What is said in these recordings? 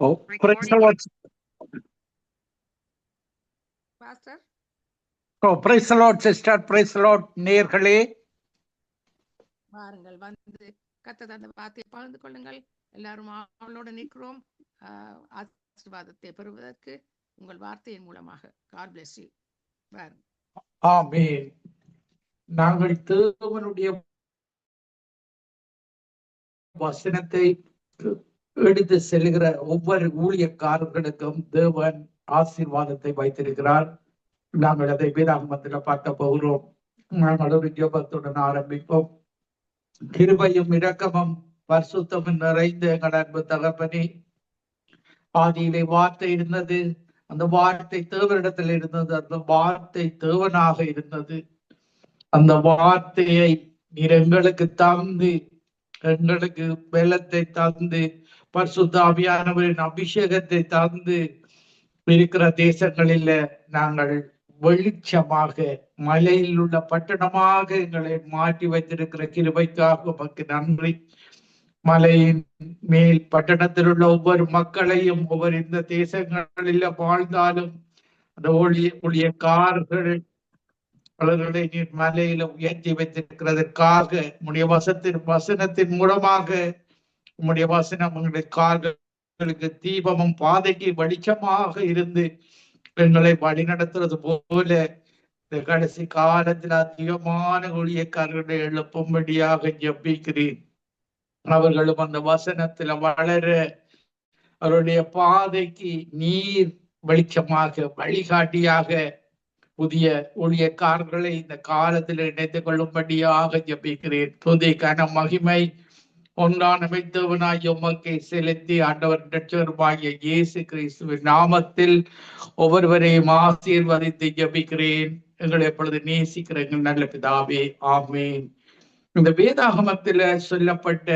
Oh, praise the Lord. Pastor. Oh, praise the Lord, sister. Praise the Lord, நேயர்களே. வாருங்கள் வந்து கர்த்தர் அந்த வார்த்தையை பகிர்ந்து கொள்ளுங்கள். எல்லாரும் அவளோடு நிற்கிறோம் ஆசீர்வாதத்தை பெறுவதற்கு உங்கள் வார்த்தையின் மூலமாக. God bless you. வாருங்கள். ஆமென். நாங்கள் தேவனுடைய வசனத்தை எடுத்து செல்கிற ஒவ்வொரு ஊழியக்காரர்களுக்கும் தேவன் ஆசீர்வாதத்தை வைத்திருக்கிறார். நாங்கள் அதை வேதாகமத்தில் பார்க்க போகிறோம். நாங்கள் ஒரு ஜெபத்துடன் ஆரம்பிப்போம். கிருபையும் இரக்கமும் பரிசுத்தமும் நிறைந்த எங்கள் அன்பு தகப்பனே, ஆதியிலே வார்த்தை இருந்தது, அந்த வார்த்தை தேவனிடத்தில் இருந்தது, அந்த வார்த்தை தேவனாக இருந்தது. அந்த வார்த்தையை நீர் எங்களுக்கு தந்து, எங்களுக்கு பலத்தை தந்து, பரிசுத்த ஆவியானவரின் அபிஷேகத்தை தந்து இருக்கிற தேசங்களில நாங்கள் வெளிச்சமாக, மலையில் உள்ள பட்டணமாக எங்களை மாற்றி வைத்திருக்கிற கிருபைக்காக உமக்கு நன்றி. மலையின் மேல் பட்டணத்தில் உள்ள ஒவ்வொரு மக்களையும், ஒவ்வொரு இந்த தேசங்களில் வாழ்ந்தாலும் அந்த ஊழியக்காரர்கள் அவர்களை நீர் மலையில உயர்த்தி வைத்திருக்கிறதற்காக உம்முடைய வசனத்தின் மூலமாக உம்முடைய வசனம் உங்களுடைய கால்களுக்கு தீபமும் பாதைக்கு வெளிச்சமாக இருந்து எங்களை வழி நடத்துறது போல இந்த கடைசி காலத்தில் அதிகமான ஊழியக்காரர்களை எழுப்பும்படியாக ஜெபிக்கிறேன். அவர்களும் அந்த வசனத்துல வளர, அவருடைய பாதைக்கு நீர் வெளிச்சமாக வழிகாட்டியாக புதிய ஊழியக்காரர்களை இந்த காலத்தில் இணைத்துக் கொள்ளும்படியாக ஜெபிக்கிறேன். துதி கன மகிமை ஒன்றான மெய்த்தவனாய் உமக்கை செலுத்தி ஆண்டவர் இரட்சகருமாகிய இயேசு கிறிஸ்துவின் நாமத்தில் ஒவ்வொருவரையும் ஆசீர்வதித்து ஜெபிக்கிறேன். எங்களை எப்பொழுது நேசிக்கிற எங்கள் நல்ல பிதாவே, ஆமேன். இந்த வேதாகமத்துல சொல்லப்பட்ட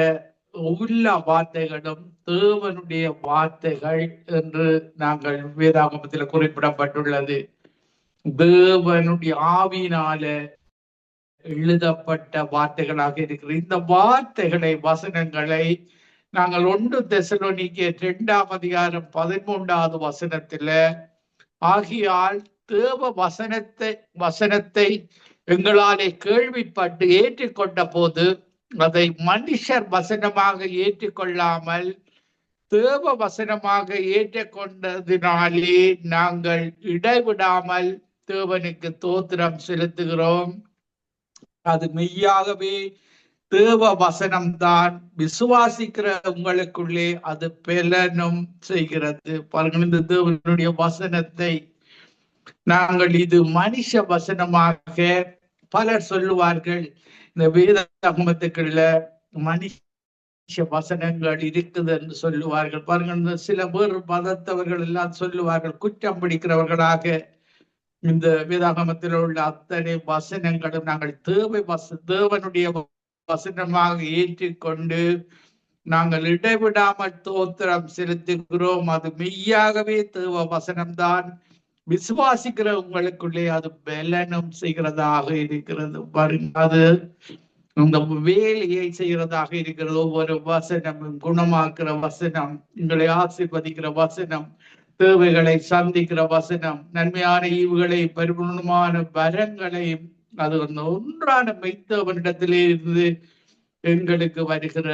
எல்லா வார்த்தைகளும் தேவனுடைய வார்த்தைகள் என்று நாங்கள் வேதாகமத்தில் குறிப்பிடப்பட்டுள்ளது. தேவனுடைய ஆவியினால எழுதப்பட்ட வார்த்தைகளாக இருக்கிறது. இந்த வார்த்தைகளை, வசனங்களை நாங்கள் 1 தெசலோனிக்கேயர் 2ஆம் அதிகாரம் 13வது வசனத்துல, ஆகியால் தேவ வசனத்தை எங்களாலே கேள்விப்பட்டு ஏற்றுக்கொண்ட போது அதை மனுஷர் வசனமாக ஏற்றுக்கொள்ளாமல் தேவ வசனமாக ஏற்றுக்கொண்டதினாலே நாங்கள் இடைவிடாமல் தேவனுக்கு தோத்திரம் செலுத்துகிறோம். அது மெய்யாகவே தேவ வசனம்தான். விசுவாசிக்கிற உங்களுக்குள்ளே அது பலனும் செய்கிறது. பாருங்கள், இந்த தேவனுடைய வசனத்தை நாங்கள் இது மனுஷ வசனமாக பலர் சொல்லுவார்கள். இந்த வேதாகமத்துக்குள்ள மனுஷ வசனங்கள் இருக்குது என்று சொல்லுவார்கள். பாருங்கள், சில வேறு மதத்தவர்கள் எல்லாம் சொல்லுவார்கள், குற்றம் பிடிக்கிறவர்களாக இந்த வேதாகமத்தில் உள்ள அத்தனை வசனங்களும் நாங்கள் தேவனுடைய வசனமாக ஏற்றுக்கொண்டு நாங்கள் இடைவிடாமல் தோத்திரம் செலுத்துகிறோம். அது மெய்யாகவே தேவ வசனம்தான். விசுவாசிக்கிற உங்களுக்குள்ளே அது பலனும் செய்கிறதாக இருக்கிறது. அது இந்த வேலையை செய்கிறதாக இருக்கிறது. ஒவ்வொரு வசனமும் குணமாக்குற வசனம், உங்களை ஆசீர்வதிக்கிற வசனம், தேவைகளை சந்திக்கிற வசனம், நன்மையான ஈவுகளை, பரிபூர்ணமான வரங்களை, அது ஒன்றான மெய்த்தவனிடத்திலே இருந்து எங்களுக்கு வருகிற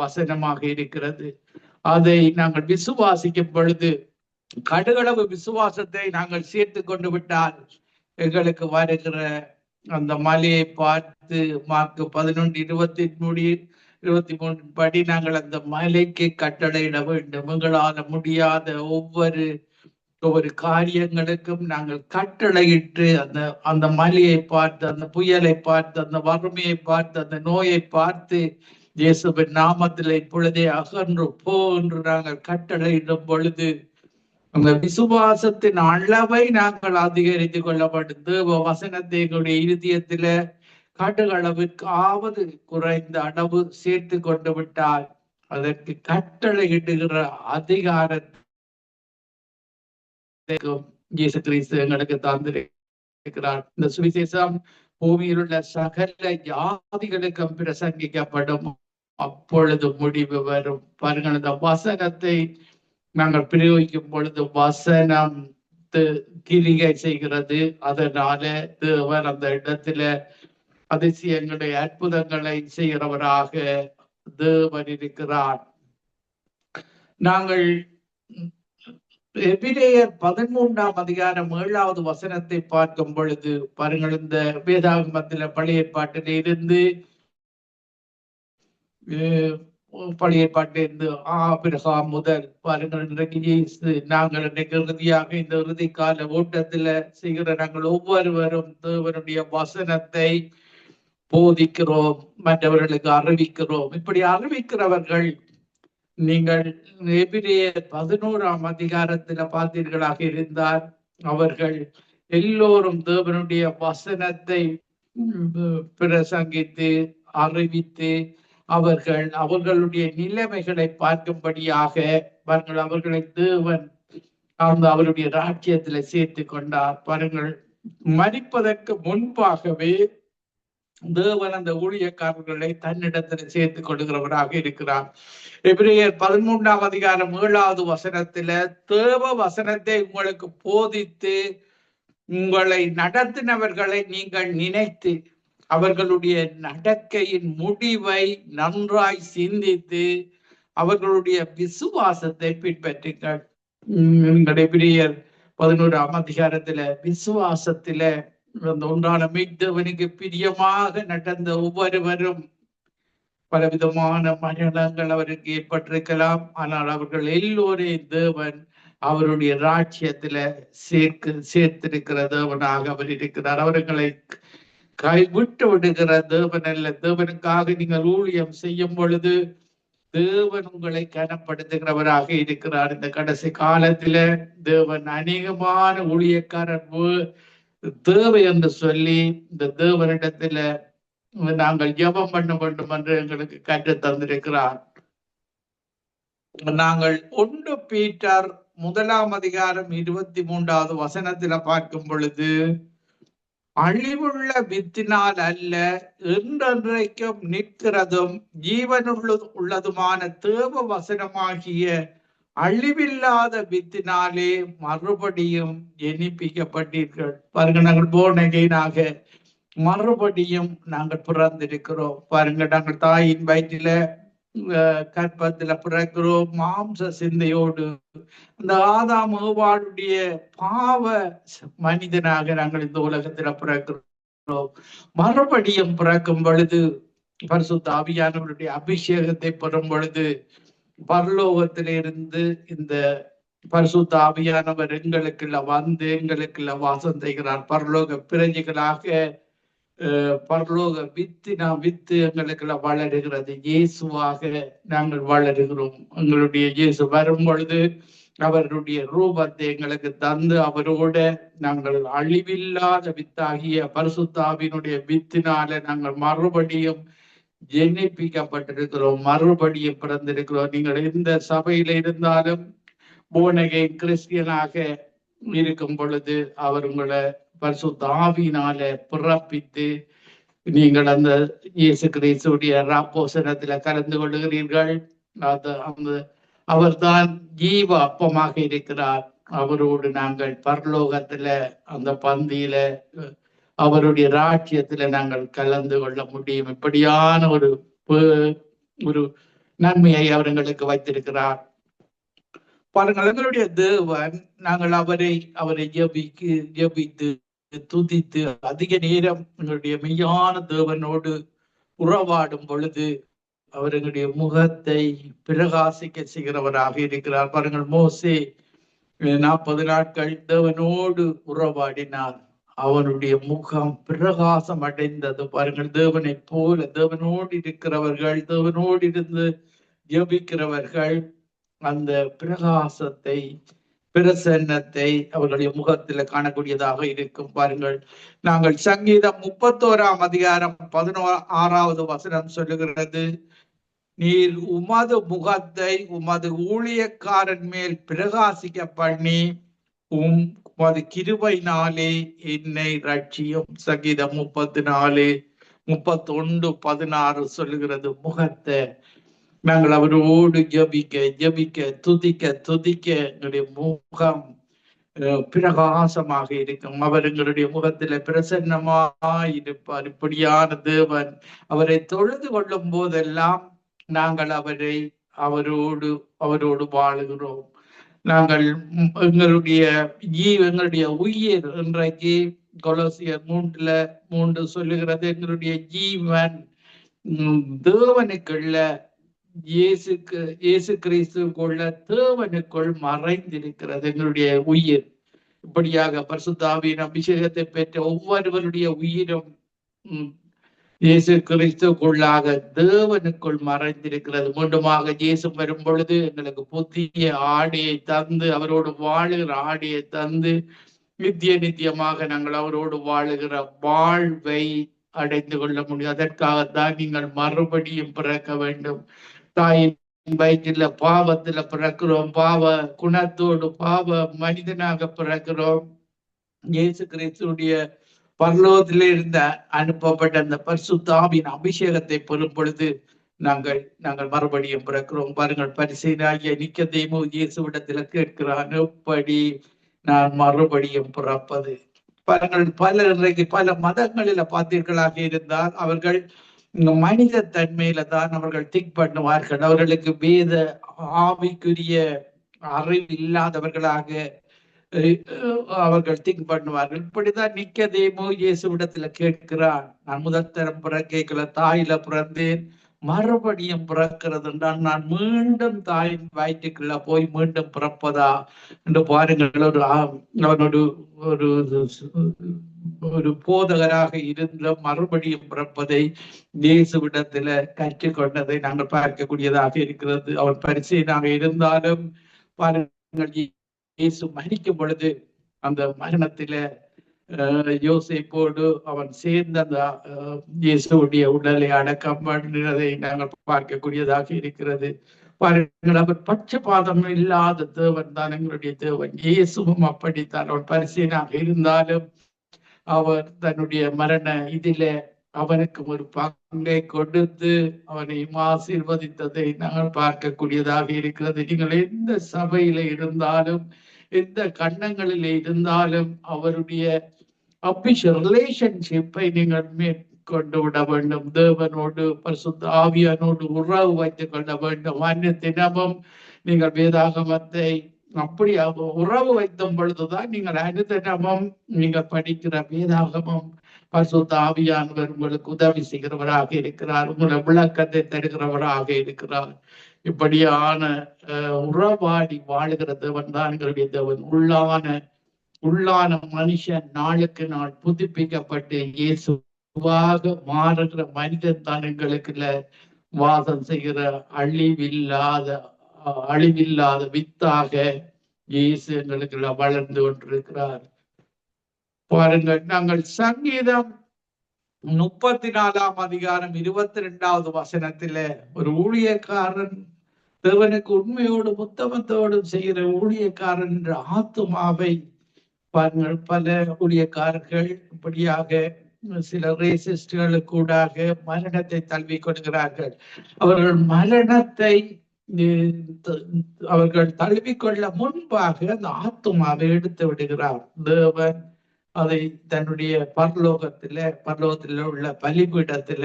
வசனமாக இருக்கிறது. அதை நாங்கள் விசுவாசிக்கும் பொழுது, கடுகளவு விசுவாசத்தை நாங்கள் சேர்த்து கொண்டு விட்டால் எங்களுக்கு வருகிற அந்த மலையை பார்த்து மார்க் 11:23 படி நாங்கள் அந்த மலைக்கு கட்டளையிட வேண்டும். எங்களால முடியாத ஒவ்வொரு காரியங்களுக்கும் நாங்கள் கட்டளையிட்டு அந்த மலையை பார்த்து, அந்த புயலை பார்த்து, அந்த வறுமையை பார்த்து, அந்த நோயை பார்த்து, இயேசுவின் நாமத்தில் இப்பொழுதே அகன்று போ என்று நாங்கள் கட்டளையிடும் பொழுது அந்த விசுவாசத்தின் அளவை நாங்கள் அதிகரித்துக் கொள்ள வேண்டும். தேவ வசனத்தை எங்களுடைய இருதயத்தில கடுகளவுக்காவது குறைந்த அளவு சேர்த்து கொண்டு விட்டால் அதற்கு கட்டளையிடுகிற அதிகாரத்தை இயேசு கிறிஸ்து எங்களுக்கு தந்திருக்கிறார். இந்த சுவிசேஷம் பூமியில் உள்ள சகல ஜாதிகளுக்கும் பிரசங்கிக்கப்படும். அப்பொழுது முடிவு வரும். பாருங்கள், இந்த வசனத்தை நாங்கள் பிரயோகிக்கும் பொழுது வசனம் கிரிகை செய்கிறது. அதனால தேவன் அந்த இடத்துல அதிசயங்களை அற்புதங்களை செய்கிறவராக தேவன் இருக்கிறார். நாங்கள் எபிரேயர் 13ஆம் அதிகாரம் 7வது வசனத்தை பார்க்கும் பொழுது பாருங்கள், இந்த வேதாகமத்தில பழைய ஏற்பாட்டில இருந்து பழைய ஏற்பாட்டிலிருந்து ஆபிரகாம் முதல் பாருங்கள், இன்றைக்கு நாங்கள் இன்றைக்கு இறுதியாக இந்த இறுதி கால ஓட்டத்துல செய்கிற நாங்கள் ஒவ்வொருவரும் தேவனுடைய வசனத்தை போதிக்கிறோம், மற்றவர்களுக்கு அறிவிக்கிறோம். இப்படி அறிவிக்கிறவர்கள் நீங்கள் எபிரேயர் 11ஆம் அதிகாரத்துல பார்த்தீர்களாக இருந்தால் அவர்கள் எல்லோரும் தேவனுடைய வசனத்தை பிரசங்கித்து அறிவித்து அவர்கள் அவர்களுடைய நிலைமைகளை பார்க்கும்படியாக அவர்களை தேவன் அவருடைய ராஜ்யத்துல சேர்த்து கொண்டார். பாருங்கள், மரிப்பதற்கு முன்பாகவே தேவன் அந்த ஊழியக்காரர்களை தன்னிடத்துல சேர்த்து கொள்கிறவராக இருக்கிறார். எபிரேயர் 13ஆம் அதிகாரம் 7வது வசனத்துல தேவ வசனத்தை உங்களுக்கு போதித்து உங்களை நடத்தினவர்களை நீங்கள் நினைத்து அவர்களுடைய நடக்கையின் முடிவை நன்றாய் சிந்தித்து அவர்களுடைய விசுவாசத்தை பின்பற்றுங்கள். எபிரேயர் 11ஆம் அதிகாரத்துல விசுவாசத்துல அந்த ஒன்றான மெய்தேவனுக்கு பிரியமாக நடந்த ஒவ்வொருவரும் பலவிதமான மரணங்கள் அவருக்கு ஏற்பட்டிருக்கலாம். ஆனால் அவர்கள் எல்லோரையும் தேவன் அவருடைய ராஜ்யத்துல சேர்த்திருக்கிற தேவனாக அவர் இருக்கிறார். அவர்களை கைவிட்டு விடுகிற தேவன் அல்ல. தேவனுக்காக நீங்கள் ஊழியம் செய்யும் பொழுது தேவன் உங்களை கனப்படுத்துகிறவராக இருக்கிறார். இந்த கடைசி காலத்துல தேவன் அநேகமான ஊழியக்காரர் தேவை என்று சொல்லி இந்த தேவனிடத்துல நாங்கள் ஜெபம் பண்ண வேண்டும் என்று எங்களுக்கு கற்று தந்திருக்கிறார். நாங்கள் 1 பீட்டர் 1ஆம் அதிகாரம் 23வது வசனத்துல பார்க்கும் பொழுது அழிவுள்ள வித்தினால் அல்ல, என்றென்றைக்கும் நிற்கிறதும் ஜீவனுள்ளதுமான தேவ வசனமாகிய அழிவில்லாத வித்தினாலே மறுபடியும் ஜெனிப்பிக்கப்பட்டீர்கள். பாருங்க, நாங்கள் போனகைனாக மறுபடியும் நாங்கள் பிறந்திருக்கிறோம். பாருங்க, நாங்கள் தாயின் வயிற்றில கற்பத்துல பிறக்கிறோம். மாம்ச சிந்தையோடு அந்த ஆதாம் ஏவாளுடைய பாவ மனிதனாக நாங்கள் இந்த உலகத்துல பிறக்கிறோம். மறுபடியும் பிறக்கும் பொழுது பரிசுத்த ஆவியானவருடைய அபிஷேகத்தை பெறும் பொழுது பரலோகத்திலிருந்து இந்த பரிசுத்த ஆவியானவர் எங்களுக்குள்ள வந்து எங்களுக்குள்ள வாசம் செய்கிறார். பரலோக பிரஜைகளாக பரலோக வித்து எங்களுக்குள்ள வளருகிறது. இயேசுவாக நாங்கள் வளருகிறோம். எங்களுடைய இயேசு வரும் பொழுது அவருடைய ரூபத்தை எங்களுக்கு தந்து அவரோட நாங்கள் அழிவில்லாத வித்தாகிய பரிசுத்தாவினுடைய வித்தினால நாங்கள் மறுபடியும் ஜெனிப்பிக்கப்பட்டிருக்கிறோம், மறுபடியும் பிறந்திருக்கிறோம். நீங்கள் எந்த சபையில இருந்தாலும் போனகை கிறிஸ்டியனாக இருக்கும் பொழுது அவர் உங்களை பரிசுத்த ஆவியினால பிறப்பித்து நீங்கள் அந்த இயேசு கிறிஸ்துடைய ராப்போசனத்துல கலந்து கொள்ளுகிறீர்கள். அவர்தான் ஜீவ அப்பமாக இருக்கிறார். அவரோடு நாங்கள் பரலோகத்துல அந்த பந்தியில அவருடைய ராஜ்யத்துல நாங்கள் கலந்து கொள்ள முடியும். இப்படியான ஒரு நன்மையை அவர்களுக்கு வைத்திருக்கிறார். பாருங்கள், எங்களுடைய தேவன் நாங்கள் அவரை ஜெபித்து துதித்து அதிக நேரம் எங்களுடைய மெய்யான தேவனோடு உறவாடும் பொழுது அவர் எங்களுடைய முகத்தை பிரகாசிக்க செய்கிறவராக இருக்கிறார். பாருங்கள், மோசே 40 நாட்கள் தேவனோடு உறவாடினார். அவனுடைய முகம் பிரகாசம் அடைந்தது. பாருங்கள், தேவனை போல தேவனோடு இருக்கிறவர்கள், தேவனோடு இருந்து ஜெபிக்கிறவர்கள் அந்த பிரகாசத்தை பிரசன்னத்தை அவர்களுடைய முகத்துல காணக்கூடியதாக இருக்கும். பாருங்கள், நாங்கள் சங்கீதம் 31ஆம் அதிகாரம் 16வது வசனம் சொல்லுகிறது, நீர் உமது முகத்தை உமது ஊழியக்காரன் மேல் பிரகாசிக்க பண்ணி உமது கிருபையினாலே என்னை ரட்சியும். சங்கீதம் 34:31-16 சொல்லுகிறது. முகத்தை நாங்கள் அவரோடு ஜபிக்க ஜபிக்க துதிக்க துதிக்க எங்களுடைய முகம் பிரகாசமாக இருக்கும். அவர் எங்களுடைய முகத்தில பிரசன்னமாயிருப்பார். இப்படியான தேவன், அவரை தொழுது கொள்ளும் போதெல்லாம் நாங்கள் அவரோடு வாழுகிறோம். நாங்கள் எங்களுடைய உயிர் இன்றைக்கு கொலோசியர் 3:3 சொல்லுகிறது, எங்களுடைய ஜீவன் தேவனுக்குள்ள இயேசு கிறிஸ்துக்குள்ள தேவனுக்குள் மறைந்திருக்கிறது. எங்களுடைய உயிர் இப்படியாக பரிசுத்த ஆவியின் அபிஷேகத்தை பெற்ற ஒவ்வொருவருடைய உயிரும் இயேசு கிறிஸ்துக்குள்ளாக தேவனுக்குள் மறைந்திருக்கிறது. மீண்டுமாக இயேசு வரும் பொழுது எங்களுக்கு புதிய ஆடையை தந்து, அவரோடு வாழுகிற ஆடையை தந்து, நித்தியமாக நாங்கள் அவரோடு வாழுகிற வாழ்வை அடைந்து கொள்ள முடியும். அதற்காகத்தான் நீங்கள் மறுபடியும் பிறக்க வேண்டும். தாயின் வயிற்றில பாவத்துல பிறக்கிறோம், பாவ குணத்தோடு பாவ மனிதனாக பிறக்கிறோம். இயேசு கிறிஸ்துடைய பரலோகத்திலே இருந்த அனுப்பப்பட்ட அந்த பரிசுத்த ஆவியின் அபிஷேகத்தை பெறும் பொழுது நாங்கள் மறுபடியும் பிறக்கிறோம். பாருங்கள், பரிசேயனாகிய நிக்கதேமு இயேசுவிடத்துல கேட்கிறான், எப்படி நான் மறுபடியும் பிறப்பது? பாருங்கள், இன்றைக்கு பல மதங்களில பார்த்தீர்களாக இருந்தால் அவர்கள் மனித தன்மையில தான் அவர்கள் திங்க் பண்ணுவார்கள். அவர்களுக்கு வேத ஆவிக்குரிய அறிவு இல்லாதவர்களாக அவர்கள் திங்க் பண்ணுவார்கள். இப்படிதான் நிக்கதேமு இயேசுவிடத்துல கேட்கிறான், நான் முதல் தரம் பிறக்கல தாயில பிறந்தேன், மறுபடியும் பிறக்கிறது என்றால் நான் மீண்டும் தாயின் வயிற்றுக்குள்ள போய் மீண்டும் பிறப்பதா என்று பாருங்கள். அவனோடு ஒரு போதகராக இருந்த மறுபடியும் பிறப்பதை இயேசுவிடத்துல கற்றுக்கொண்டதை நாங்கள் பார்க்கக்கூடியதாக இருக்கிறது. அவன் பரிசேயனாக இருந்தாலும் பாருங்கள், இயேசு மரிக்கும் பொழுது அந்த மரணத்தில யோசேப்போடு அவன் சேர்ந்த அந்த இயேசுடைய உடலை அடக்கம் பண்ணினதை நாங்கள் பார்க்கக்கூடியதாக இருக்கிறது. பாருங்கள், அவர் பட்சபாதம் இல்லாத தேவன் தான் எங்களுடைய தேவன். இயேசுவும் அப்படித்தான். அவன் பரிசேயனாக இருந்தாலும் அவர் தன்னுடைய மரண இதில அவனுக்கு ஒரு பங்கை கொடுத்து அவனை ஆசீர்வதித்ததை நாங்கள் பார்க்கக்கூடியதாக இருக்கிறது. நீங்கள் எந்த சபையில இருந்தாலும், எந்த கண்டங்களிலே இருந்தாலும் அவருடைய ரிலேஷன்ஷிப்பை நீங்கள் மேற்கொண்டு விட வேண்டும். தேவனோடு பரிசுத்த ஆவியானோடு உறவு வைத்துக் கொள்ள வேண்டும். அன்றைய தினமும் நீங்கள் வேதாகமத்தை அப்படி உறவு வைத்தும் பொழுதுதான் நீங்கள் அனுதினமும் நீங்கள் படிக்கிற வேதாகமம் பரிசுத்த ஆவியானவர் உங்களுக்கு உதவி செய்கிறவராக இருக்கிறார், உங்களை விளக்கத்தை தருகிறவராக இருக்கிறார். இப்படியான உறவாடி வாழுகிற தேவன் தான் எங்களுடைய தேவன். உள்ளான மனுஷன் நாளுக்கு நாள் புதுப்பிக்கப்பட்டு இயேசுவாக மாறுகிற மனிதன் தான் எங்களுக்குள்ள வாசம் செய்கிற அழிவில்லாத வித்தாக இயேசு எங்களுக்குள்ள வளர்ந்து கொண்டிருக்கிறார். பாருங்கள், நாங்கள் சங்கீதம் 34 அதிகாரம் 22வது வசனத்தில ஒரு ஊழியக்காரன் தேவனுக்கு உண்மையோடு உத்தமத்தோடு செய்கிற ஊழியக்காரன் என்ற ஆத்துமாவை பாருங்கள், பல ஊழியக்காரர்கள் இப்படியாக சில ரேசிஸ்டுகளுக்கூடாக மரணத்தை தழுவி கொடுக்கிறார்கள். அவர்கள் மரணத்தை அவர்கள் தழுவிக்கொள்ள முன்பாக அந்த ஆத்துமாவை எடுத்து விடுகிறார். தேவன் அதை தன்னுடைய பரலோகத்தில உள்ள பலிபீடத்தில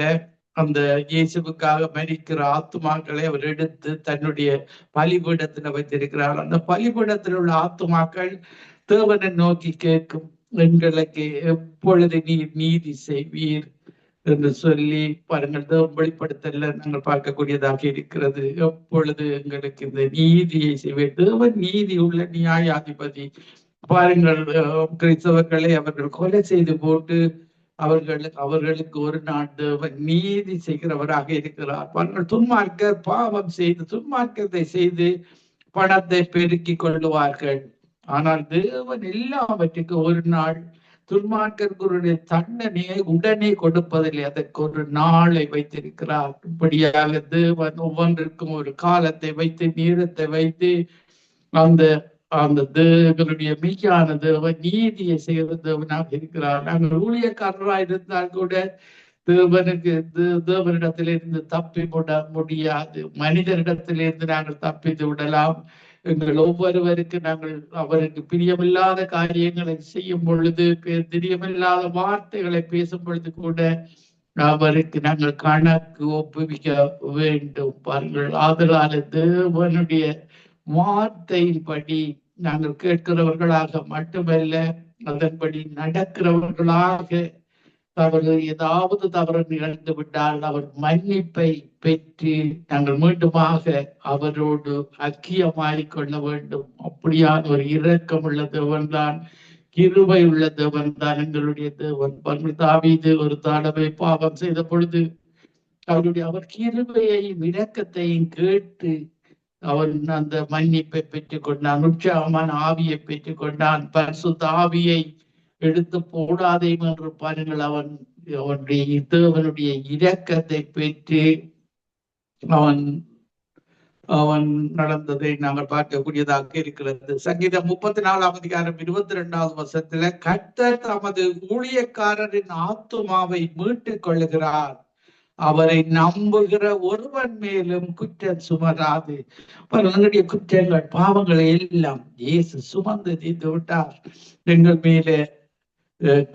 அந்த இயேசுவுக்காக மரிக்கிற ஆத்துமாக்களை அவர் எடுத்து தன்னுடைய பலிபீடத்துல வைத்திருக்கிறார். அந்த பலிபீடத்தில் உள்ள ஆத்துமாக்கள் தேவனை நோக்கி கேட்கும், எங்களுக்கு எப்பொழுது நீர் நீதி செய்வீர் என்று சொல்லி பாருங்கள், தேவன் வெளிப்படுத்தல நாங்கள் பார்க்கக்கூடியதாக இருக்கிறது. எப்பொழுது எங்களுக்கு இந்த நீதியை செய்வீர்? தேவன் நீதி உள்ள நியாயாதிபதி. பாருங்கள், கிறிஸ்தவர்களை அவர்கள் கொலை செய்து போட்டு அவர்களுக்கு ஒரு நாள் தேவன் நீதி செய்கிறவராக இருக்கிறார். பாருங்கள், துன்மார்க்கர் பாவம் செய்து துன்மார்க்கத்தை செய்து பணத்தை பெருக்கிக் கொள்ளுவார்கள். ஆனால் தேவன் எல்லாவற்றுக்கும் ஒரு நாள் துன்மார்க்கர்களுடைய தண்டனையை உடனே கொடுப்பதில்லை, அதற்கு ஒரு நாளை வைத்திருக்கிறார். இப்படியாக தேவன் ஒவ்வொன்றிற்கும் ஒரு காலத்தை வைத்து நேரத்தை வைத்து அந்த தேவனுடைய மெய்யான தேவன் நீதியை செய்கிற தேவனாக இருக்கிறார். நாங்கள் ஊழியக்காரராக இருந்தால் கூட தேவனிடத்திலிருந்து தப்பி விட முடியாது. மனிதரிடத்திலிருந்து நாங்கள் தப்பித்து விடலாம். எங்கள் ஒவ்வொருவருக்கு நாங்கள் அவருக்கு பிரியமில்லாத காரியங்களை செய்யும் பொழுது, பிரியமில்லாத வார்த்தைகளை பேசும் பொழுது கூட அவருக்கு நாங்கள் கணக்கு ஒப்புவிக்க வேண்டும். பாருங்கள், ஆதலால் தேவனுடைய வார்த்தையின்படி நாங்கள் கேட்கிறவர்களாக மட்டுமல்ல, அதன்படி நடக்கிறவர்களாக தவறு ஏதாவது தவறு நிகழ்ந்து விட்டால் அவர் மன்னிப்பை பெற்று நாங்கள் மீண்டுமாக அவரோடு ஐக்கியமாய் கொள்ள வேண்டும். அப்படியான ஒரு இரக்கமுள்ள தேவன் தான், கிருபை உள்ள தேவன் தான் எங்களுடைய தேவன். தாவீது ஒரு தடவை பாவம் செய்த பொழுது அவர் கிருபையையும் இரக்கத்தையும் கேட்டு அவன் அந்த மன்னிப்பை பெற்றுக் கொண்டான், உற்சாகமான ஆவியை பெற்றுக் கொண்டான். பரிசுத்த ஆவியை எடுத்து போடாதே என்று பாருங்கள், அவனுடைய தேவனுடைய இரக்கத்தை பெற்று அவன் நடந்ததை நாங்கள் பார்க்கக்கூடியதாக இருக்கிறது. சங்கீதம் 34 22 வசனத்துல, கர்த்தர் தமது ஊழியக்காரரின் ஆத்துமாவை மீட்டுக் கொள்ளுகிறார், அவரை நம்புகிற ஒருவன் மேலும் குற்றம் சுமராது. எங்களுடைய குற்றங்கள் பாவங்களை எல்லாம் இயேசு சுமந்து தீர்த்து விட்டார். எங்கள் மேலே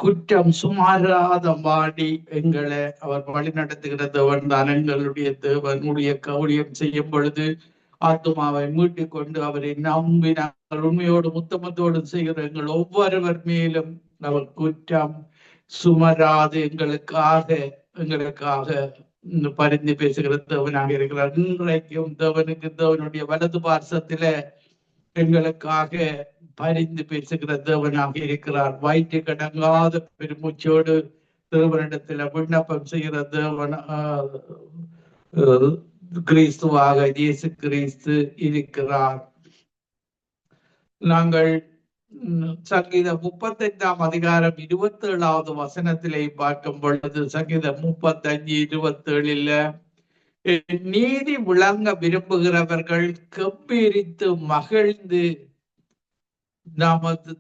குற்றம் சுமாராத மாடி எங்களை அவர் வழி நடத்துகிற தேவன் தான். எங்களுடைய தேவன் ஊழியம் செய்யும் பொழுது ஆத்துமாவை மீட்டுக் கொண்டு அவரை நம்பி நாங்கள் உண்மையோடு முத்தமத்தோடு செய்கிற எங்கள் ஒவ்வொருவர் மேலும் அவர் குற்றம் சுமராது எங்களுக்காக பரிந்து பேசுகிற தேவனாக இருக்கிறார். இன்றைக்கும் தேவனுடைய வலது பார்சத்தில எங்களுக்காக பரிந்து பேசுகிற தேவனாக இருக்கிறார். வயிற்று கடங்காத பெருமூச்சோடு தேவனிடத்துல விண்ணப்பம் செய்கிற தேவன் கிறிஸ்துவாக இயேசு கிறிஸ்து இருக்கிறார். நாங்கள் சங்கீதம் 35 27 வசனத்திலே பார்க்கும் பொழுது, சங்கீதம் 35:27 நீதி விளங்க விரும்புகிறவர்கள் கம்பீரித்து மகிழ்ந்து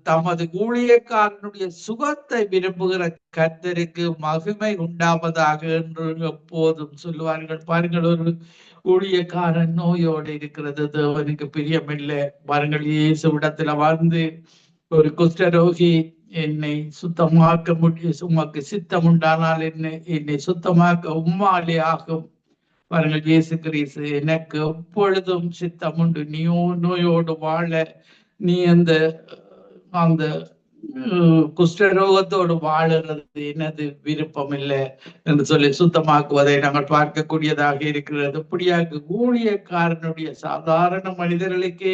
தமது ஊழியக்காரனுடைய சுகத்தை விரும்புகிற கர்த்தருக்கு மகிமை உண்டாவதாக என்று எப்போதும் சொல்லுவார்கள். பாருங்கள், ஒரு ஊழியக்காரன் நோயோடு இருக்கிறது, தேவனுக்கு பிரியமில்லை. பாருங்கள், இயேசுவிடத்துல வந்து ஒரு குஷ்டரோகி என்னை சுத்தமாக்க முடியும், உமக்கு சித்தம் உண்டானால் என்னை சுத்தமாக்க உம்மாலே ஆகும். பாருங்கள், இயேசு கிறிஸ்து எனக்கு எப்பொழுதும் சித்தம் உண்டு, நீ நோயோடு வாழ, நீ அந்த குஷ்டரோகத்தோடு வாழுறது எனது விருப்பம் இல்லை என்று சொல்லி சுத்தமாக்குவதை நாங்கள் பார்க்கக்கூடியதாக இருக்கிறது. இப்படியாக ஊழியக்காரனுடைய சாதாரண மனிதர்களுக்கே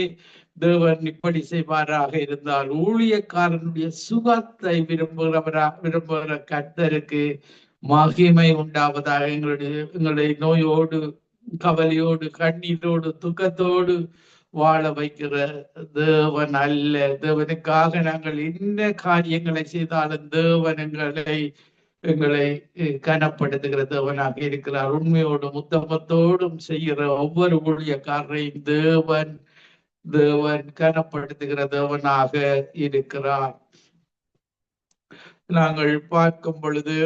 தேவன் இப்படி செய்வாராக இருந்தால், ஊழியக்காரனுடைய சுகத்தை விரும்புகிற கர்த்தருக்கு மகிமை உண்டாவதாக. எங்களுடைய நோயோடு, கவலையோடு, கண்ணீரோடு, துக்கத்தோடு வாழ வைக்கிற தேவன் அல்ல. தேவனுக்காக நாங்கள் என்ன காரியங்களை செய்தாலும் தேவன் எங்களை கனப்படுத்துகிற தேவனாக இருக்கிறார். உண்மையோடும் உத்தமத்தோடும் செய்கிற ஒவ்வொரு ஊழியக்காரரையும் தேவன் கனப்படுத்துகிற தேவனாக இருக்கிறார். நாங்கள் பார்க்கும் பொழுது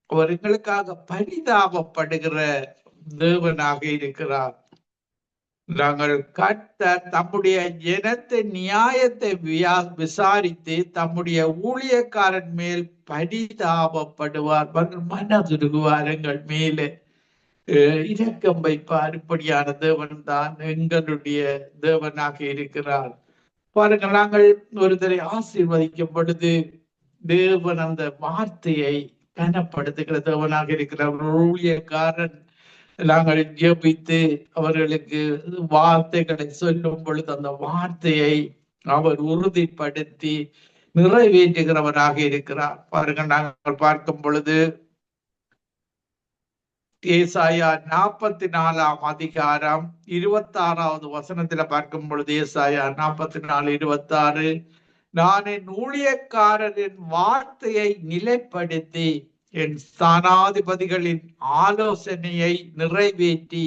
அவர் எங்களுக்காக பரிதாபப்படுகிற தேவனாக இருக்கிறார். நாங்கள் கர்த்தர் தம்முடைய ஜனத்தின் நியாயத்தை விசாரித்து தம்முடைய ஊழியக்காரன் மேல் பரிதாபப்படுவார். மனதுருகுவார், எங்கள் மேலே இரக்கம் வைப்பார். இப்படியான தேவன் தான் எங்களுடைய தேவனாக இருக்கிறார். பாருங்கள், நாங்கள் ஒருத்தரை ஆசீர்வதிக்கும் பொழுது தேவன் அந்த வார்த்தையை கனப்படுத்துகிற தேவனாக இருக்கிறார். ஊழியக்காரன் நாங்கள் ஜெபித்து அவர்களுக்கு வார்த்தைகளை சொல்லும் பொழுது அந்த வார்த்தையை அவர் உறுதிப்படுத்தி நிறைவேற்றுகிறவராக இருக்கிறார். பாருங்கள், நாங்கள் பார்க்கும் பொழுது ஏசாயா 44 26 வசனத்துல பார்க்கும் பொழுது, ஏசாயா 44:26 நான் என் ஊழியக்காரரின் வார்த்தையை நிலைப்படுத்தி என் ஸ்தானாதிபதிகளின் ஆலோசனையை நிறைவேற்றி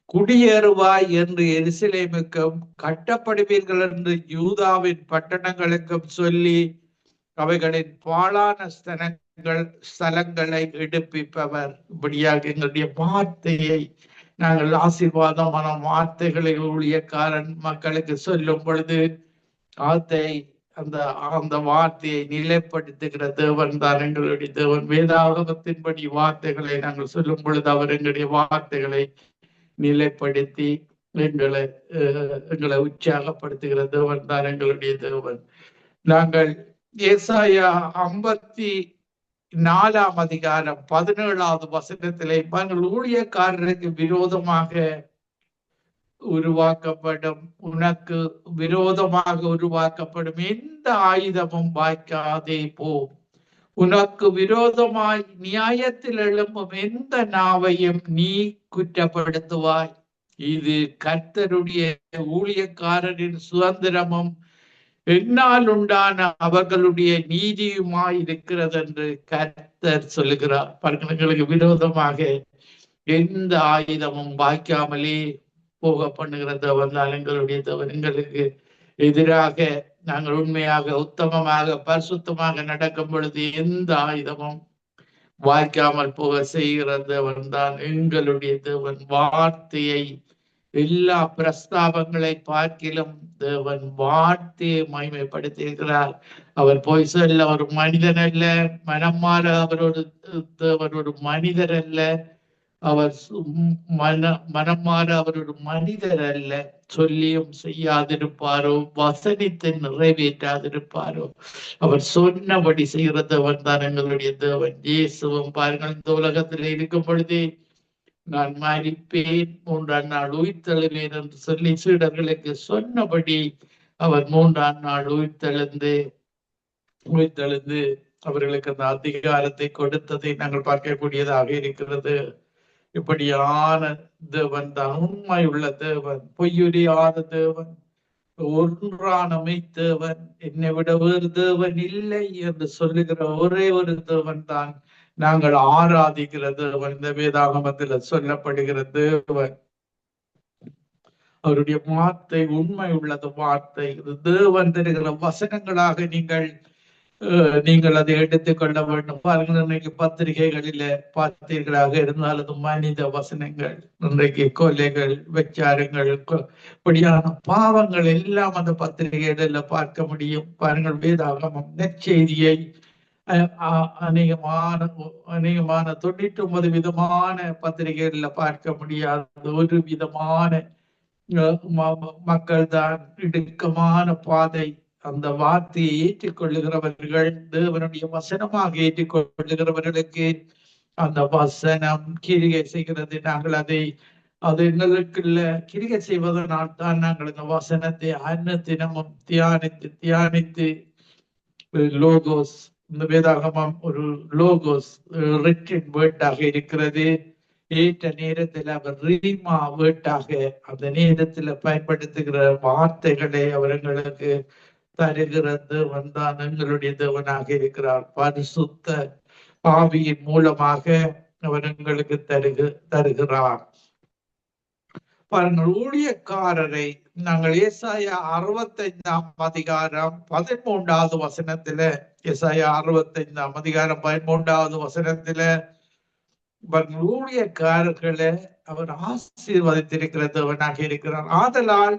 குடியேறுவாய் என்று எருசலேமுக்கும் கட்டப்படுவீர்கள் என்று யூதாவின் பட்டணங்களுக்கும் சொல்லி அவைகளின் பாழான ஸ்தலங்களை எடுப்பிப்பவர். இப்படியாக எங்களுடைய வார்த்தையை நாங்கள் ஆசீர்வாதமான வார்த்தைகளை ஊழியக்காரன் மக்களுக்கு சொல்லும் பொழுது அதை அந்த அந்த வார்த்தையை நிலைப்படுத்துகிற தேவன் தான் எங்களுடைய தேவன். வேதாகமத்தின்படி வார்த்தைகளை நாங்கள் சொல்லும் பொழுது அவர் எங்களுடைய வார்த்தைகளை நிலைப்படுத்தி எங்களை உற்சாகப்படுத்துகிற தேவன் தான் எங்களுடைய தேவன். நாங்கள் ஏசாயா 54 அதிகாரம் 17வது வசனத்திலே ஊழியக்காரருக்கு விரோதமாக உருவாக்கப்படும், உனக்கு விரோதமாக உருவாக்கப்படும் எந்த ஆயுதமும் வாய்க்காதே போ. உனக்கு விரோதமாய் நியாயத்தில் எழும்பும் எந்த நாவையும் நீ குற்றப்படுத்துவாய். இது கர்த்தருடைய ஊழியக்காரரின் சுதந்திரமும் என்னால் உண்டான அவர்களுடைய நீதியுமாய் இருக்கிறது என்று கர்த்தர் சொல்லுகிறார். பர்களுக்கு விரோதமாக எந்த ஆயுதமும் வாய்க்காமலே போக பண்ணுகிற தேவன் தான் எங்களுடைய தேவன். எங்களுக்கு எதிராக நாங்கள் உண்மையாக உத்தமமாக பரிசுத்தமாக நடக்கும் பொழுது எந்த ஆயுதமும் வாய்க்காமல் போக செய்கிற தேவன் தான் எங்களுடைய தேவன். வார்த்தையை எல்லா பிரஸ்தாபங்களை பார்க்கிலும் தேவன் வார்த்தையை மகிமைப்படுத்தியிருக்கிறார். அவர் போய் சொல்ல ஒரு மனிதன் அல்ல, மனம் மாற அவர் ஒரு மனிதர் அல்ல, அவர் மனம் மாற அவர் ஒரு மனிதர் அல்ல. சொல்லியும் செய்யாதிருப்பாரோ, வசனித்து நிறைவேற்றாதிருப்பாரோ. அவர் சொன்னபடி செய்கிற தேவன் தான் எங்களுடைய தேவன். இயேசுவும் பாருங்கள், இந்த உலகத்தில் இருக்கும் பொழுதே நான் மரிப்பேன், 3ஆம் நாள் உயிர்த்தெழுவேன் என்று சொல்லி சீடர்களுக்கு சொன்னபடி அவர் 3ஆம் நாள் உயிர்த்தெழுந்து அவர்களுக்கு அந்த அதிகாரத்தை கொடுத்ததை நாங்கள் பார்க்கக்கூடியதாக இருக்கிறது. இப்படியான தேவன் தான் உண்மை உள்ள தேவன், பொய்யுரியாத தேவன், ஒன்றான மெய்த்தேவன், என்னை விட வேறு தேவன் இல்லை என்று சொல்லுகிற ஒரே ஒரு தேவன் தான் நாங்கள் ஆராதிக்கிற தேவன். இந்த வேதாகமத்தில் சொல்லப்படுகிற தேவன். அவருடைய வார்த்தை உண்மை உள்ளது வார்த்தை. தேவன் தருகிற வசனங்களாக நீங்கள் அதை எடுத்துக்கொள்ள வேண்டும். பாருங்கள், இன்றைக்கு பத்திரிகைகளில பார்த்தீர்களாக இருந்தால் அது மனித வசனங்கள். இன்றைக்கு கொலைகள், விச்சாரங்கள், இப்படியான பாவங்கள் எல்லாம் அந்த பத்திரிகைகளில பார்க்க முடியும். பாருங்கள், வேதாகமம் நற்செய்தியை அநேகமான 99 விதமான பத்திரிகைகள்ல பார்க்க முடியாத ஒரு விதமான மக்கள் தான் இடுக்கமான பாதை. அந்த வார்த்தையை ஏற்றுக்கொள்ளுகிறவர்கள், தேவனுடைய வசனமாக ஏற்றுக்கொள்ளுகிறவர்களுக்கு அந்த வசனம் கிரிகை செய்கிறது. நாங்கள் அது எங்களுக்குள்ள கிரிகை செய்வதனால் தான் நாங்கள் இந்த வசனத்தை அன்னதினமும் தியானித்து லோகோஸ், இந்த வேதாகமம் ஒரு லோகோஸ் ரிட்டன் வேர்டாக இருக்கிறது. ஏற்ற நேரத்தில் அவர் ரீமா வேர்டாக அந்த நேரத்தில் பயன்படுத்துகிற வார்த்தைகளை அவர்களுக்கு தருகிற தேவன் தான் எங்களுடைய தேவனாக இருக்கிறார். பரிசுத்த ஆவியின் மூலமாக அவர் எங்களுக்கு தருகிறார். பாருங்கள், ஊழியக்காரரை நாங்கள் ஏசாயா 65ஆம் அதிகாரம் 13வது வசனத்துல, ஏசாயா 65ஆம் அதிகாரம் 13வது வசனத்துல ஊழியக்காரர்களை அவர் ஆசீர்வதித்திருக்கிற தேவனாக இருக்கிறார். ஆதலால்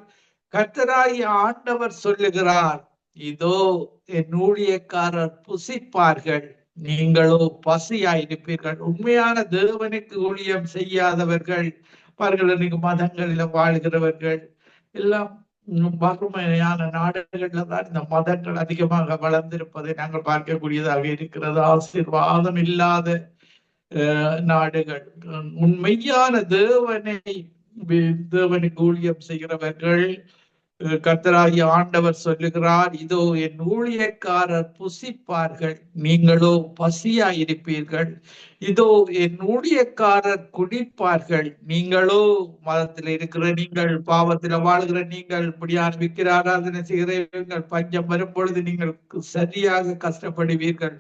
கர்த்தராகிய ஆண்டவர் சொல்லுகிறார், இதோ என் ஊழியக்காரர் புசிப்பார்கள், நீங்களோ பசியாயிருப்பீர்கள். உண்மையான தேவனுக்கு ஊழியம் செய்யாதவர்கள் பாருங்கள், இன்னைக்கு மதங்களில வாழ்கிறவர்கள் எல்லாம் வறுமையான நாடுகள்ல தான் இந்த மதங்கள் அதிகமாக வளர்ந்திருப்பதை நாங்கள் பார்க்கக்கூடியதாக இருக்கிறது. ஆசீர்வாதம் இல்லாத நாடுகள், உண்மையான தேவனுக்கு ஊழியம் செய்கிறவர்கள், கர்த்தராகிய ஆண்டவர் சொல்லுகிறார், இதோ என் ஊழியக்காரர் புசிப்பார்கள், நீங்களோ பசியாயிருப்பீர்கள். இதோ என் ஊழியக்காரர் குடிப்பார்கள், நீங்களோ மதத்தில் இருக்கிற நீங்கள், பாவத்தில் வாழ்கிற நீங்கள், இப்படியான விக்கிர ஆராதனை செய்கிறீர்கள், பஞ்சம் வரும் பொழுது நீங்கள் சரியாக கஷ்டப்படுவீர்கள்.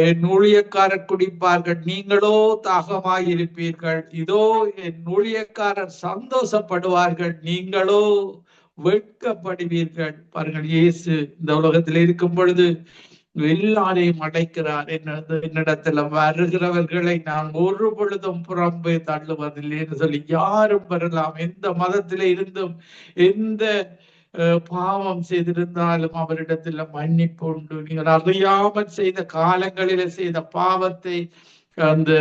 என் ஊழியக்காரர் குடிப்பார்கள், நீங்களோ தாகமாயிருப்பீர்கள். இதோ என் ஊழியக்காரர் சந்தோஷப்படுவார்கள், நீங்களோ வெட்கப்படுவீர்கள். பாருங்கள், இயேசு இந்த உலகத்தில் இருக்கும் பொழுது எல்லாரையும் அடைக்கிறார். என்னிடத்துல வருகிறவர்களை நான் ஒரு பொழுதும் புறம்பே தள்ளுவதில்லைன்னு சொல்லி யாரும் வரலாம். எந்த மதத்தில இருந்தும் எந்த பாவம் செய்திருந்தாலும் அவரிடத்துல மன்னிப்பு உண்டு. நீங்கள் அறியாமல் செய்த காலங்களில செய்த பாவத்தை அந்த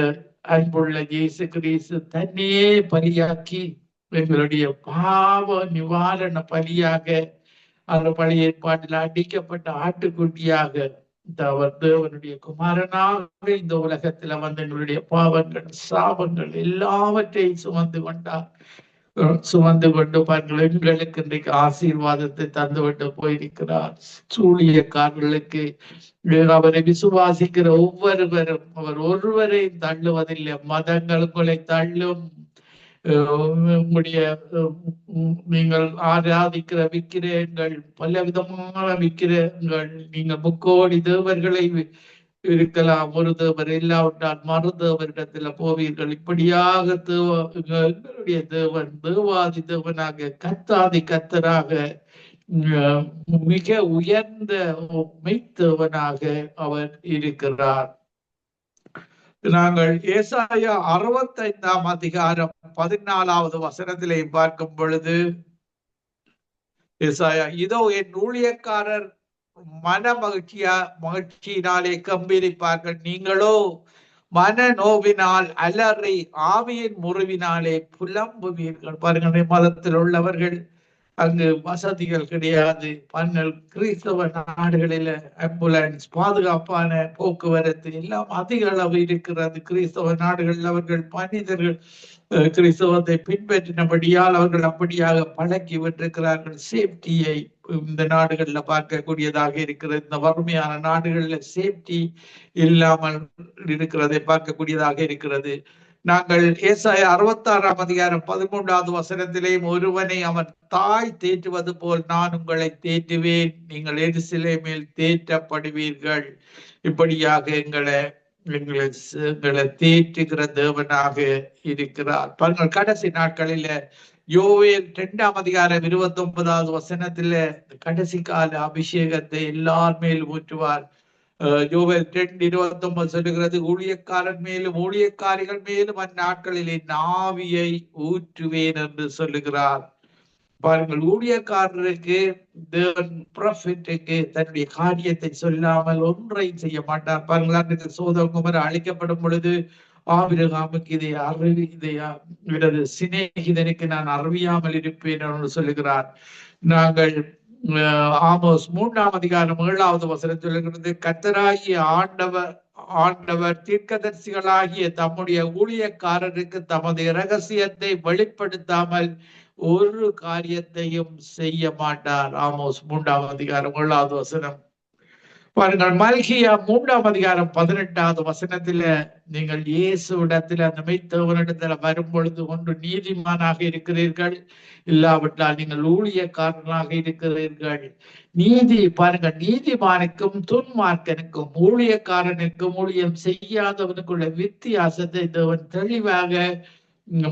அன்புள்ள இயேசு கிறிஸ்து தன்னையே பலியாக்கி எங்களுடைய பாவ நிவாரண பலியாக அந்த பழைய ஏற்பாட்டில் அடிக்கப்பட்ட ஆட்டுக்குட்டியாக தேவனுடைய குமாரனாக இந்த உலகத்துல வந்து எங்களுடைய பாவங்கள் சாபங்கள் எல்லாவற்றையும் சுமந்து கொண்டு பாருங்கள் எங்களுக்கு இன்றைக்கு ஆசீர்வாதத்தை தந்துவிட்டு போயிருக்கிறார். சூழியக்காரர்களுக்கு அவரை விசுவாசிக்கிற ஒவ்வொருவரும் அவர் ஒருவரையும் தள்ளுவதில்லை. மதங்களுக்குள்ளே தள்ளும், உங்களுடைய நீங்கள் ஆராதிக்கிற விக்கிரகங்கள் பல விதமான விக்கிரகங்கள், நீங்கள் முக்கோடி தேவர்களை இருக்கலாம், ஒரு தேவர் இல்லாவிட்டால் மறு தேவரிடத்துல போவீர்கள். இப்படியாக எங்களுடைய தேவன் தேவாதி தேவனாக கத்தாதி கத்தராக மிக உயர்ந்த மெய்த்தேவனாக அவர் இருக்கிறார். நாங்கள் ஏசாயா 65ஆம் அதிகாரம் 14வது வசனத்திலே பார்க்கும் பொழுது, ஏசாயா, இதோ என் ஊழியக்காரர் மன மகிழ்ச்சியினாலே கம்பீரிப்பார்கள், நீங்களோ மன நோவினால் அலறி ஆவியின் முறிவினாலே புலம்புவீர்கள். பாருங்கள், மதத்தில் உள்ளவர்கள் அங்கு வசதிகள் கிடையாது. பன்னல் கிறிஸ்தவ நாடுகளில ஆம்புலன்ஸ், பாதுகாப்பான போக்குவரத்து எல்லாம் அதிக அளவு இருக்கிறது. கிறிஸ்தவ நாடுகளில் அவர்கள் மனிதர்கள் கிறிஸ்தவத்தை பின்பற்றினபடியால் அவர்கள் அப்படியாக பழக்கி விட்டிருக்கிறார்கள். சேஃப்டியை இந்த நாடுகள்ல பார்க்கக்கூடியதாக இருக்கிறது. இந்த வறுமையான நாடுகள்ல சேஃப்டி இல்லாமல் இருக்கிறதை பார்க்கக்கூடியதாக இருக்கிறது. நாங்கள் ஏசாயா 66ஆம் அதிகாரம் 13வது வசனத்திலேயும், ஒருவனை அவன் தாய் தேற்றுவது போல் நான் உங்களை தேற்றுவேன், நீங்கள் எருசலேமில் தேற்றப்படுவீர்கள். இப்படியாக எங்களை தேற்றுகிற தேவனாக இருக்கிறார். பாருங்கள், கடைசி நாட்களில யோவேல் 2ஆம் அதிகாரம் 29வது வசனத்துல கடைசி கால அபிஷேகத்தை எல்லார் மேலும் ஊற்றுவார். யோவேல் 2:29 சொல்லுகிறது, ஊழியக்காரன் மேலும் ஊழியக்காரிகள் மேலும் அந்நாட்களிலே ஆவியை ஊற்றுவேன் என்று சொல்லுகிறார். பாருங்கள், ஊழியக்காரருக்கு தேவன் ப்ராஃபிட்டுக்கு தன்னுடைய காரியத்தை சொல்லாமல் ஒன்றையும் செய்ய மாட்டார். பாருங்கள், அன்றைக்கு சோதோம் குமோரா அழிக்கப்படும் பொழுது ஆபிரகாமுக்கு இதை சிநேகிதனுக்கு நான் அறிவியாமல் இருப்பேன் என்று சொல்லுகிறார். நாங்கள் ஆமோஸ் 3ஆம் அதிகாரம் 7வது வசனம் சொல்லுகிறது, கர்த்தராகிய ஆண்டவர் தீர்க்கதரிசிகளாகிய தம்முடைய ஊழியக்காரருக்கு தமது இரகசியத்தை வெளிப்படுத்தாமல் ஒரு காரியத்தையும் செய்ய மாட்டார். ஆமோஸ் 3ஆம் அதிகாரம் 7வது வசனம். பாருங்கள், மல்கியா 3ஆம் அதிகாரம் 18வது வசனத்துல, நீங்கள் இயேசுவிடத்துல அந்த மெய்த்தேவனிடத்துல வரும் பொழுது ஒன்று நீதிமானாக இருக்கிறீர்கள், இல்லாவிட்டால் நீங்கள் ஊழியக்காரனாக இருக்கிறீர்கள். நீதி, பாருங்கள், நீதிமானுக்கும் துன்மார்க்கனுக்கும் ஊழியக்காரனுக்கும் ஊழியம் செய்யாதவனுக்குள்ள வித்தியாசத்தை தேவன் தெளிவாக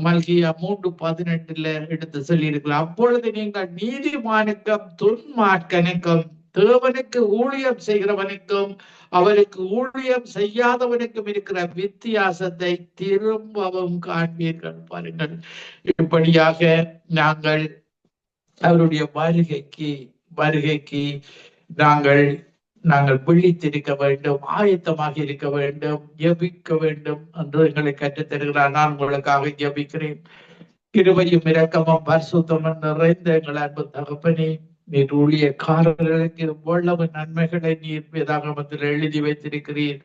மல்கியா 3:18 எடுத்து சொல்லி இருக்கிறார். அப்பொழுது நீங்கள் நீதிமானுக்கும் துன்மார்க்கனுக்கும் தேவனுக்கு ஊழியம் செய்கிறவனுக்கும் அவருக்கு ஊழியம் செய்யாதவனுக்கும் இருக்கிற வித்தியாசத்தை திரும்பவும் காண்பீர்கள். பாருங்கள், இப்படியாக நாங்கள் அவருடைய வருகைக்கு நாங்கள் விழித்திருக்க வேண்டும், ஆயத்தமாக இருக்க வேண்டும், ஜெபிக்க வேண்டும் என்று எங்களை கற்றுத் தருகிறார். நான் உங்களுக்காக ஜெபிக்கிறேன். கிருபையும் இரக்கமும் பரிசுத்தமும் நிறைந்த எங்கள் அன்பு தகப்பனே, நீர் ஊழியக்காரர்களுக்கு எவ்வளவு நன்மைகளை நீர் வேதாகமத்தில் எழுதி வைத்திருக்கிறீர்.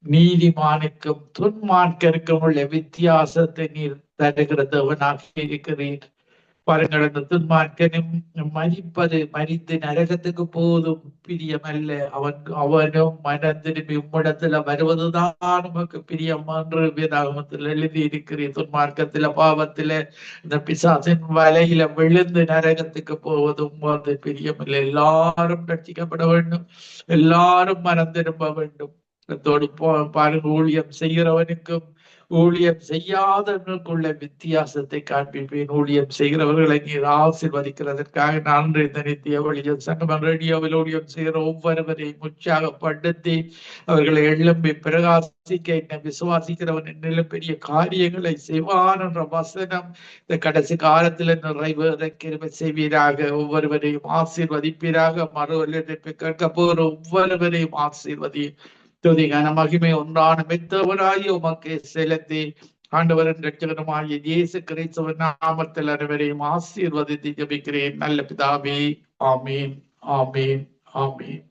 நீதிமானுக்கும் துன்மார்க்கருக்கும் உள்ள வித்தியாசத்தை நீர் தருகிற தேவனாக இருக்கிறீர். பாருங்கள், அந்த துன்மார்க்கனும் மரித்து நரகத்துக்கு போதும் பிரியமல்ல, அவனும் மனம் திரும்பி உம்மிடத்துல வருவதுதான் உமக்கு பிரியம் என்று வேதாகமத்தில் எழுதி இருக்கிறீர். துன்மார்க்கத்துல பாவத்துல இந்த பிசாசின் வலையில விழுந்து நரகத்துக்கு போவதும் அது பிரியமில்லை. எல்லாரும் ரட்சிக்கப்பட வேண்டும், எல்லாரும் மனம் திரும்ப வேண்டும். பாருங்க, ஊழியம் செய்கிறவனுக்கும் ஊழியம் செய்யாதவர்களுக்குள்ள வித்தியாசத்தை காண்பிப்பேன். ஊழியம் செய்கிறவர்களை நீர் ஆசீர்வதிக்கிறதற்காக நன்றி. இந்த நித்திய ஒளியம் சங்கமம் ரேடியோவில் ஊழியம் செய்கிற ஒவ்வொருவரையும் உற்சாகப்படுத்தி அவர்களை எழும்பி பிரகாசிக்க என்ன விசுவாசிக்கிறவன் என்னிலும் பெரிய காரியங்களை செய்வான் என்ற வசனம் இந்த கடைசி காலத்தில் நிறைவேற கிருபை செய்வீராக. ஒவ்வொருவரையும் ஆசீர்வதிப்பீராக. மறு ஒலிபரப்பை கேட்க போகிற ஒவ்வொருவரையும் ஆசீர்வதி. துதி கன மகிமை ஒன்றான மெத்தவராய் உமக்கு செலுத்தி ஆண்டவரின் ரட்சகருமாகிய இயேசு கிறிஸ்துவின் நாமத்தில் அனைவரையும் ஆசீர்வதித்து ஜெபிக்கிறேன் நல்ல பிதாவே. ஆமீன், ஆமீன், ஆமீன்.